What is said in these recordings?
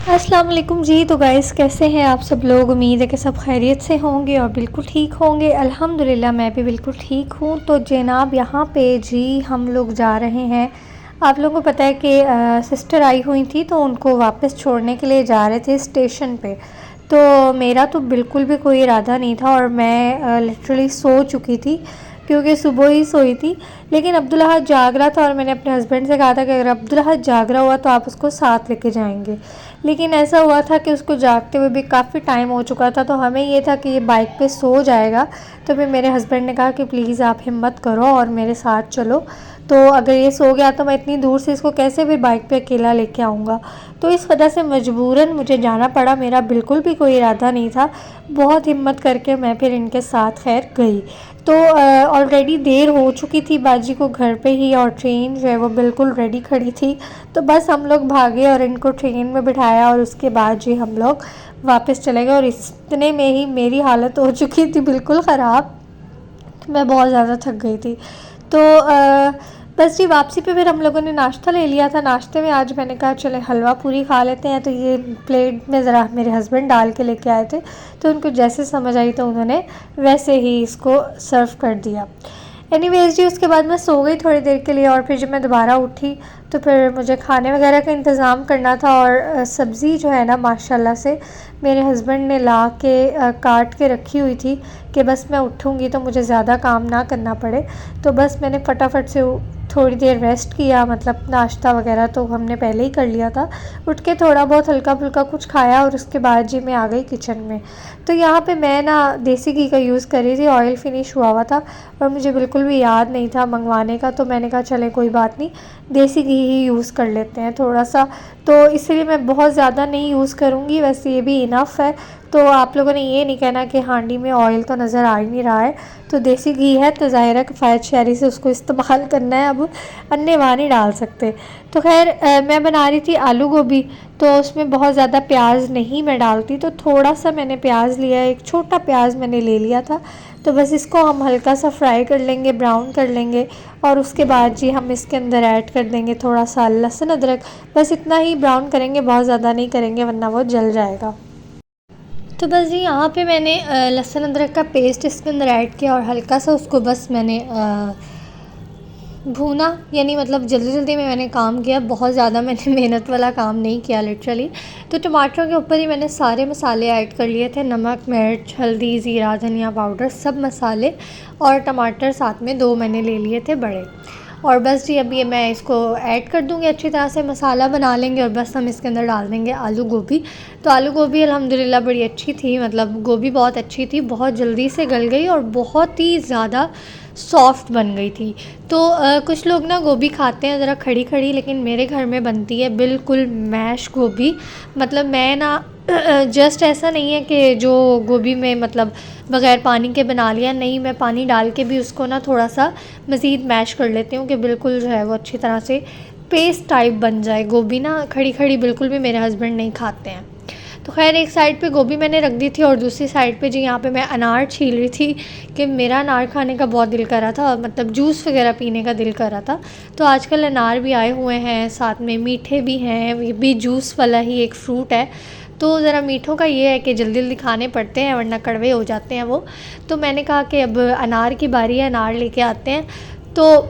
अस्सलाम वालेकुम जी। तो गाइस कैसे हैं आप सब लोग। उम्मीद है कि सब खैरियत से होंगे और बिल्कुल ठीक होंगे। अल्हम्दुलिल्लाह मैं भी बिल्कुल ठीक हूँ। तो जनाब यहाँ पे जी हम लोग जा रहे हैं। आप लोगों को पता है कि सिस्टर आई हुई थी तो उनको वापस छोड़ने के लिए जा रहे थे स्टेशन पे। तो मेरा तो बिल्कुल भी कोई इरादा नहीं था और मैं लिटरली सो चुकी थी क्योंकि सुबह ही सोई थी। लेकिन अब्दुल अहद जाग रहा था और मैंने अपने हस्बैंड से कहा था कि अगर अब्दुल अहद जाग रहा हुआ तो आप उसको साथ लेके जाएंगे। लेकिन ऐसा हुआ था कि उसको जागते हुए भी काफ़ी टाइम हो चुका था, तो हमें ये था कि ये बाइक पे सो जाएगा। तो फिर मेरे हस्बैंड ने कहा कि प्लीज़ आप हिम्मत करो और मेरे साथ चलो। तो अगर ये सो गया तो मैं इतनी दूर से इसको कैसे फिर बाइक पे अकेला लेके आऊँगा। तो इस वजह से मजबूरन मुझे जाना पड़ा। मेरा बिल्कुल भी कोई इरादा नहीं था। बहुत हिम्मत करके मैं फिर इनके साथ खैर गई। तो ऑलरेडी देर हो चुकी थी बाजी को घर पे ही, और ट्रेन जो है वो बिल्कुल रेडी खड़ी थी। तो बस हम लोग भागे और इनको ट्रेन में बिठाया और उसके बाद जी हम लोग वापस चले गए। और इतने में ही मेरी हालत हो चुकी थी बिल्कुल ख़राब। मैं बहुत ज़्यादा थक गई थी। तो बस जी वापसी पे फिर हम लोगों ने नाश्ता ले लिया था। नाश्ते में आज मैंने कहा चले हलवा पूरी खा लेते हैं। तो ये प्लेट में ज़रा मेरे हस्बैंड डाल के लेके आए थे, तो उनको जैसे समझ आई तो उन्होंने वैसे ही इसको सर्व कर दिया। एनीवेज जी उसके बाद मैं सो गई थोड़ी देर के लिए, और फिर जब मैं दोबारा उठी तो फिर मुझे खाने वगैरह का इंतज़ाम करना था। और सब्ज़ी जो है ना माशाल्लाह से मेरे हस्बैंड ने ला के काट के रखी हुई थी कि बस मैं उठूँगी तो मुझे ज़्यादा काम ना करना पड़े। तो बस मैंने फटाफट से थोड़ी देर रेस्ट किया, मतलब नाश्ता वगैरह तो हमने पहले ही कर लिया था। उठ के थोड़ा बहुत हल्का फुल्का कुछ खाया और उसके बाद जी मैं आ गई किचन में। तो यहाँ पे मैं ना देसी घी का यूज़ कर रही थी, ऑयल फिनिश हुआ हुआ था और मुझे बिल्कुल भी याद नहीं था मंगवाने का। तो मैंने कहा चले कोई बात नहीं, देसी घी ही यूज़ कर लेते हैं थोड़ा सा। तो इसलिए मैं बहुत ज़्यादा नहीं यूज़ करूँगी, वैसे ये भी इनफ है। तो आप लोगों ने ये नहीं कहना कि हांडी में ऑयल तो नज़र आ ही नहीं रहा है। तो देसी घी है तो ज़ाहिर है किफ़ायत शहरी से उसको इस्तेमाल करना है, अब अन्य नहीं डाल सकते। तो खैर मैं बना रही थी आलू गोभी, तो उसमें बहुत ज़्यादा प्याज नहीं मैं डालती, तो थोड़ा सा मैंने प्याज लिया, एक छोटा प्याज मैंने ले लिया था। तो बस इसको हम हल्का सा फ्राई कर लेंगे, ब्राउन कर लेंगे। और उसके बाद जी हम इसके अंदर ऐड कर देंगे थोड़ा सा लहसुन अदरक। बस इतना ही ब्राउन करेंगे, बहुत ज़्यादा नहीं करेंगे वरना वो जल जाएगा। तो बस जी यहाँ पे मैंने लहसुन अदरक का पेस्ट इसके अंदर ऐड किया और हल्का सा उसको बस मैंने भूना, यानी मतलब जल्दी जल्दी में मैंने काम किया, बहुत ज़्यादा मैंने मेहनत वाला काम नहीं किया लिटरली। तो टमाटरों के ऊपर ही मैंने सारे मसाले ऐड कर लिए थे, नमक, मिर्च, हल्दी, ज़ीरा, धनिया पाउडर, सब मसाले। और टमाटर साथ में 2 मैंने ले लिए थे बड़े। और बस जी अब ये मैं इसको ऐड कर दूँगी, अच्छी तरह से मसाला बना लेंगे और बस हम इसके अंदर डाल देंगे आलू गोभी। तो आलू गोभी अल्हम्दुलिल्लाह बड़ी अच्छी थी, मतलब गोभी बहुत अच्छी थी, बहुत जल्दी से गल गई और बहुत ही ज़्यादा सॉफ्ट बन गई थी। तो कुछ लोग ना गोभी खाते हैं ज़रा खड़ी खड़ी, लेकिन मेरे घर में बनती है बिल्कुल मैश गोभी। मतलब मैं ना जस्ट ऐसा नहीं है कि जो गोभी में मतलब बग़ैर पानी के बना लिया, नहीं, मैं पानी डाल के भी उसको ना थोड़ा सा मज़ीद मैश कर लेती हूँ कि बिल्कुल जो है वो अच्छी तरह से पेस्ट टाइप बन जाए। गोभी ना खड़ी खड़ी बिल्कुल भी मेरे हस्बैंड नहीं खाते हैं। तो खैर एक साइड पे गोभी मैंने रख दी थी और दूसरी साइड पे जी यहाँ पे मैं अनार छील रही थी कि मेरा अनार खाने का बहुत दिल कर रहा था, मतलब जूस वगैरह पीने का दिल कर रहा था। तो आजकल अनार भी आए हुए हैं, साथ में मीठे भी हैं, ये भी जूस वाला ही एक फ्रूट है। तो ज़रा मीठों का ये है कि जल्दी जल्दी खाने पड़ते हैं वरना कड़वे हो जाते हैं वो। तो मैंने कहा कि अब अनार की बारी है, अनार लेके आते हैं। तो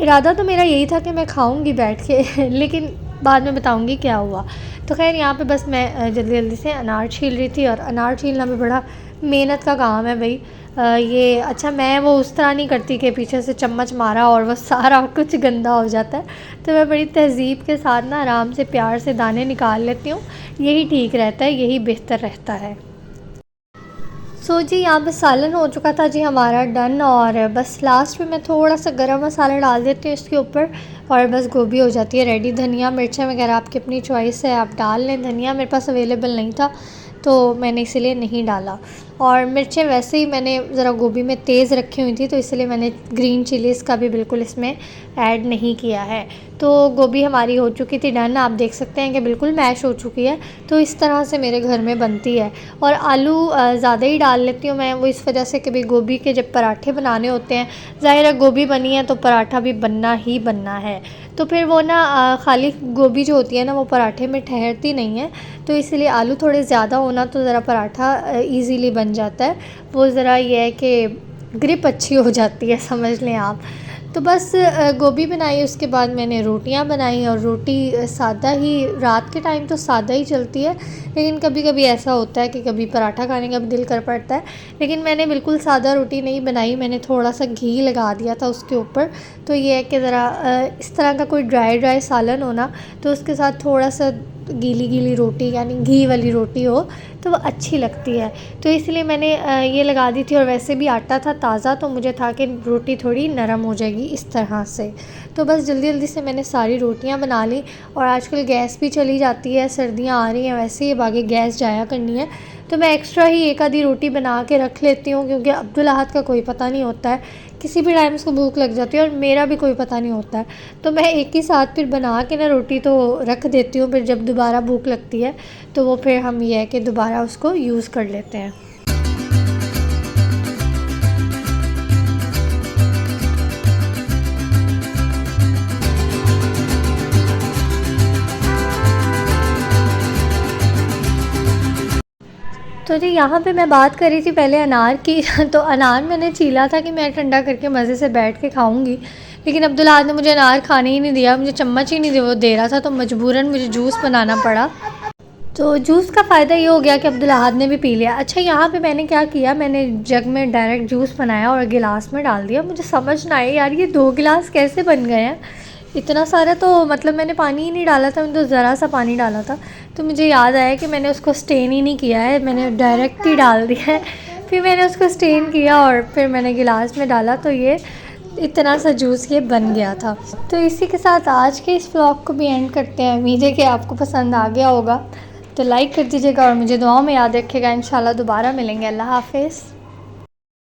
इरादा तो मेरा यही था कि मैं खाऊंगी बैठ के लेकिन बाद में बताऊंगी क्या हुआ। तो खैर यहाँ पे बस मैं जल्दी जल्दी से अनार छील रही थी, और अनार छीलना भी बड़ा मेहनत का काम है भाई। ये अच्छा मैं वो उस तरह नहीं करती कि पीछे से चम्मच मारा और वह सारा कुछ गंदा हो जाता है। तो मैं बड़ी तहज़ीब के साथ ना आराम से प्यार से दाने निकाल लेती हूँ, यही ठीक रहता है, यही बेहतर रहता है। सो जी यहाँ पे सालन हो चुका था जी हमारा डन, और बस लास्ट में मैं थोड़ा सा गरम मसाला डाल देती हूँ इसके ऊपर और बस गोभी हो जाती है रेडी। धनिया मिर्चें वगैरह आपकी अपनी चॉइस है, आप डाल लें। धनिया मेरे पास अवेलेबल नहीं था तो मैंने इसीलिए नहीं डाला। और मिर्चें वैसे ही मैंने ज़रा गोभी में तेज़ रखी हुई थी, तो इसलिए मैंने ग्रीन चिलीज़ का भी बिल्कुल इसमें ऐड नहीं किया है। तो गोभी हमारी हो चुकी थी डन, आप देख सकते हैं कि बिल्कुल मैश हो चुकी है। तो इस तरह से मेरे घर में बनती है। और आलू ज़्यादा ही डाल लेती हूँ मैं, वो इस वजह से कि भाई गोभी के जब पराठे बनाने होते हैं, ज़ाहिर है गोभी बनी है तो पराठा भी बनना ही बनना है। तो फिर वो ना खाली गोभी जो होती है ना वो पराठे में ठहरती नहीं है, तो इसलिए आलू थोड़े ज़्यादा होना तो ज़रा पराठा ईज़िली बन जाता है। वो ज़रा ये है कि ग्रिप अच्छी हो जाती है, समझ लें आप। तो बस गोभी बनाई, उसके बाद मैंने रोटियां बनाई। और रोटी सादा ही, रात के टाइम तो सादा ही चलती है, लेकिन कभी कभी ऐसा होता है कि कभी पराठा खाने का भी दिल कर पड़ता है। लेकिन मैंने बिल्कुल सादा रोटी नहीं बनाई, मैंने थोड़ा सा घी लगा दिया था उसके ऊपर। तो ये है कि ज़रा इस तरह का कोई ड्राई सालन हो ना, तो उसके साथ थोड़ा सा गीली गीली रोटी यानी घी वाली रोटी हो तो वो अच्छी लगती है। तो इसलिए मैंने ये लगा दी थी। और वैसे भी आटा था ताज़ा, तो मुझे था कि रोटी थोड़ी नरम हो जाएगी इस तरह से। तो बस जल्दी जल्दी से मैंने सारी रोटियां बना ली। और आजकल गैस भी चली जाती है, सर्दियां आ रही हैं, वैसे ही आगे गैस जाया करनी है, तो मैं एक्स्ट्रा ही एक आधी रोटी बना के रख लेती हूँ, क्योंकि अब्दुल अहद का कोई पता नहीं होता है, किसी भी टाइम उसको भूख लग जाती है और मेरा भी कोई पता नहीं होता है। तो मैं एक ही साथ फिर बना के ना रोटी तो रख देती हूँ, फिर जब दोबारा भूख लगती है तो वो फिर हम ये है कि दोबारा उसको यूज़ कर लेते हैं। तो जी यहाँ पे मैं बात कर रही थी पहले अनार की तो अनार मैंने छीला था कि मैं ठंडा करके मज़े से बैठ के खाऊंगी, लेकिन अब्दुल्ला ने मुझे अनार खाने ही नहीं दिया, मुझे चम्मच ही नहीं दे रहा था, तो मजबूरन मुझे जूस बनाना पड़ा। तो जूस का फ़ायदा ये हो गया कि अब्दुल अहद ने भी पी लिया। अच्छा, यहाँ पे मैंने क्या किया, मैंने जग में डायरेक्ट जूस बनाया और गिलास में डाल दिया। मुझे समझ ना आई यार ये 2 गिलास कैसे बन गए हैं, इतना सारा तो मतलब मैंने पानी ही नहीं डाला था, मैंने तो ज़रा सा पानी डाला था। तो मुझे याद आया कि मैंने उसको स्टेन ही नहीं किया है, मैंने डायरेक्ट ही डाल दिया है। फिर मैंने उसको स्टेन किया और फिर मैंने गिलास में डाला, तो ये इतना सा जूस ये बन गया था। तो इसी के साथ आज के इस व्लॉग को भी एंड करते हैं। उम्मीद है कि आपको पसंद आ गया होगा, तो लाइक कर दीजिएगा और मुझे दुआओं में याद रखिएगा। इंशाल्लाह दोबारा मिलेंगे। अल्लाह हाफ़िज़।